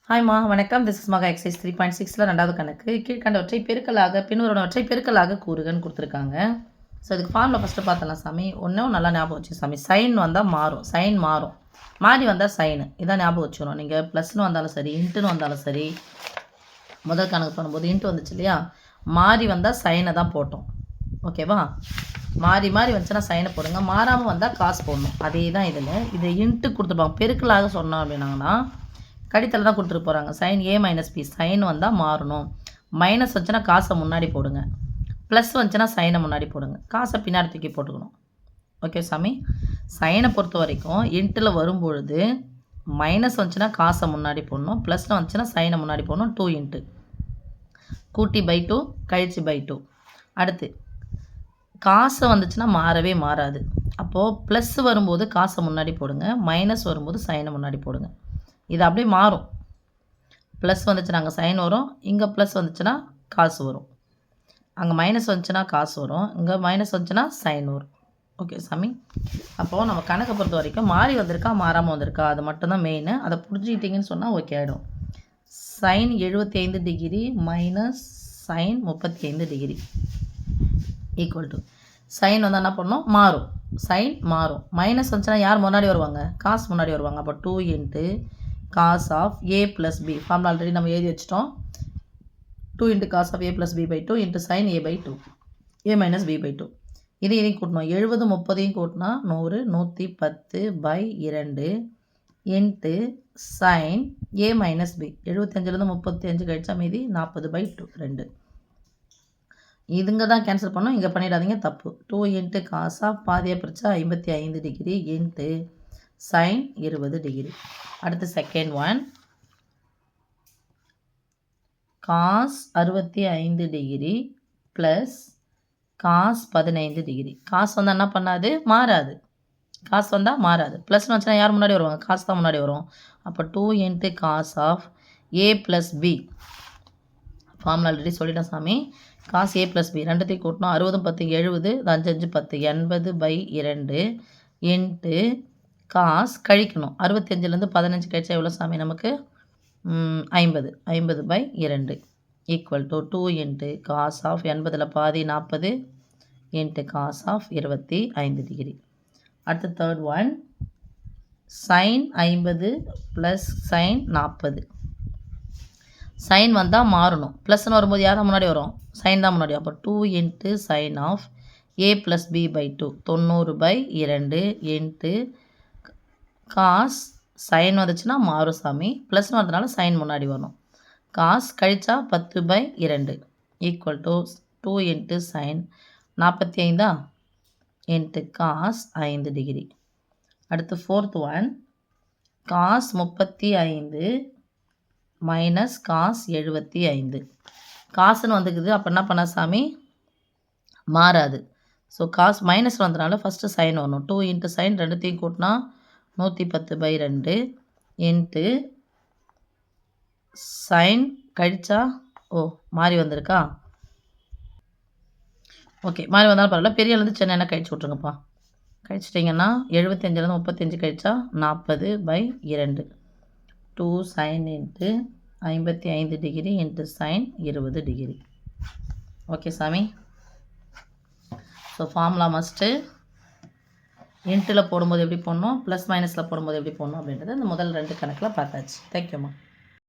ஹாய்மா வணக்கம். This is மகா exercise 3.6ல ரெண்டாவது கணக்கு. கீழ்கண்டவற்றை பெருக்கலாக பின்வருவனவற்றை பெருக்கலாக கூறுகன்னு கொடுத்துருக்காங்க. ஸோ இதுக்கு ஃபார்மில் ஃபஸ்ட்டு பார்த்தலாம் சாமி. ஒன்றும் நல்லா ஞாபகம் வச்சு சாமி. சைன் வந்தால் மாறும், சைன் மாறும், மாறி வந்தால் சைனு, இதான் ஞாபகம் வச்சுக்கணும். நீங்கள் ப்ளஸ்னு வந்தாலும் சரி, இன்ட்டுன்னு வந்தாலும் சரி, முதல் கணக்கு பண்ணும்போது இன்ட்டு வந்துச்சு இல்லையா, மாறி வந்தால் சைனை தான் போட்டோம். ஓகேவா? மாறி மாறி வந்துச்சுன்னா சைனை போடுங்க, மாறாமல் வந்தால் காசு போடணும். அதே தான் இதில். இதை இன்ட்டு கொடுத்துருப்பாங்க. பெருக்கலாக சொன்னோம் அப்படின்னாங்கன்னா கடித்தல் தான் கொடுத்துட்டு போகிறாங்க. சைன் ஏ மைனஸ் பி, சைன் வந்தால் மாறணும். மைனஸ் வந்துச்சுன்னா காசை முன்னாடி போடுங்க, ப்ளஸ் வந்துச்சுன்னா சைனை முன்னாடி போடுங்க, காசை பின்னாடி தூக்கி போட்டுக்கணும். ஓகே சாமி. சைனை பொறுத்த வரைக்கும் இன்ட்டில் வரும்பொழுது மைனஸ் வந்துச்சுன்னா காசை முன்னாடி போடணும், ப்ளஸில் வந்துச்சுன்னா சைனை முன்னாடி போடணும். 2 இன்ட்டு கூட்டி பை 2 கழிச்சு பை 2. அடுத்து காசை வந்துச்சுன்னா மாறவே மாறாது. அப்போது ப்ளஸ் வரும்போது காசை முன்னாடி போடுங்க, மைனஸ் வரும்போது சைனை முன்னாடி போடுங்க. இது அப்படியே மாறும். ப்ளஸ் வந்துச்சுன்னா அங்கே சைன் வரும், இங்கே ப்ளஸ் வந்துச்சுன்னா காசு வரும். அங்கே மைனஸ் வந்துச்சுன்னா காசு வரும், இங்கே மைனஸ் வந்துச்சுன்னா சைன் வரும். ஓகே சாமி. அப்போது நம்ம கணக்கை பொறுத்த வரைக்கும் மாறி வந்திருக்கா மாறாமல் வந்திருக்கா அது மட்டும்தான் மெயின். அதை புரிஞ்சுக்கிட்டிங்கன்னு சொன்னால் ஓகே ஆகிடும். Sine 75 degree minus sine 35 degree equal to sine வந்து என்ன பண்ணணும், மாறும், சைன் மாறும். மைனஸ் வந்துச்சுன்னா யார் முன்னாடி வருவாங்க, காசு முன்னாடி வருவாங்க. அப்போ 2 into cos of a plus b, formula already நம்ம எழுதி வச்சிட்டோம். 2 into cos of a plus b by 2 into sin a by 2, a minus b by 2. இதையும் கூட்டணும். 70 30 கூட்டினா 100, 110 by 2 into sin a minus b. 75லேருந்து 35 கழிச்சா மீதி 40 by 2. இதுங்க தான் கேன்சல் பண்ணோம், இங்கே பண்ணிடாதீங்க, தப்பு. 2 இன்ட்டு cos of பாதியாக பிரித்தா 55 டிகிரி இன்ட்டு sin 20 டிகிரி. அடுத்து second one, cos 65 degree plus cos 15 degree. Cos வந்தால் என்ன பண்ணாது, மாறாது. காசு வந்தால் மாறாது. ப்ளஸ்னு வச்சுன்னா யார் முன்னாடி வருவாங்க, காசு தான் முன்னாடி வரும். அப்போ 2 into cos of A plus B. Formula already சொல்லிட்டேன் சாமி. காஸ் ஏ ப்ளஸ் பி ரெண்டுத்தையும் கூட்டணும். 60 10 70, 5 5 10, 80 by 2 இன்ட்டு காஸ் கழிக்கணும். 65லேருந்து 15 கழிச்சா எவ்வளோ சாமி நமக்கு, 50 by 2 equal to 2 into cos of 80ல் பாதி 40 இன்ட்டு காஸ் ஆஃப் 25 டிகிரி. அடுத்து third one, sine 50 plus sine 40. Sine வந்தால் மாறணும், ப்ளஸ்ன்னு வரும்போது யார் தான் முன்னாடி வரும், சைன் தான் முன்னாடி. அப்போ 2 into sine of A plus B by 2, 90 by 2 into cos. Sine வந்துச்சுன்னா மாறும் சாமி, ப்ளஸ்னு வரதுனால சைன் முன்னாடி வரும். காஸ் கழிச்சா 10 by 2 equal to 2 into sine 45 into cos 5 degree. அடுத்து fourth one, cos 35 minus cos 75. காசுன்னு வந்துக்குது, அப்போ என்ன பண்ண சாமி, மாறாது. ஸோ காஸ் மைனஸ் வந்ததுனால ஃபஸ்ட்டு சைன் வரணும். 2 இன்ட்டு சைன் ரெண்டுத்தையும் கூட்டினா 110 by 2 இன்ட்டு சைன் கழிச்சா, மாறி வந்திருக்கா. ஓகே, மாறி வந்தாலும் பரவாயில்ல, பெரியலேருந்து சின்ன கழிச்சு விட்ருங்கப்பா. கழிச்சிட்டிங்கன்னா 75லேருந்து 35 கழிச்சா 40 by 2, 2 sign into 55 degree into sine 20 degree. Okay சாமி. ஸோ ஃபார்முலா மஸ்ட்டு இன்ட்டில் போடும்போது எப்படி போடணும், ப்ளஸ் மைனஸில் போடும்போது எப்படி போடணும் அப்படின்றது இந்த முதல் 2 கணக்கில் பார்த்தாச்சு. தேங்க்யூம்மா.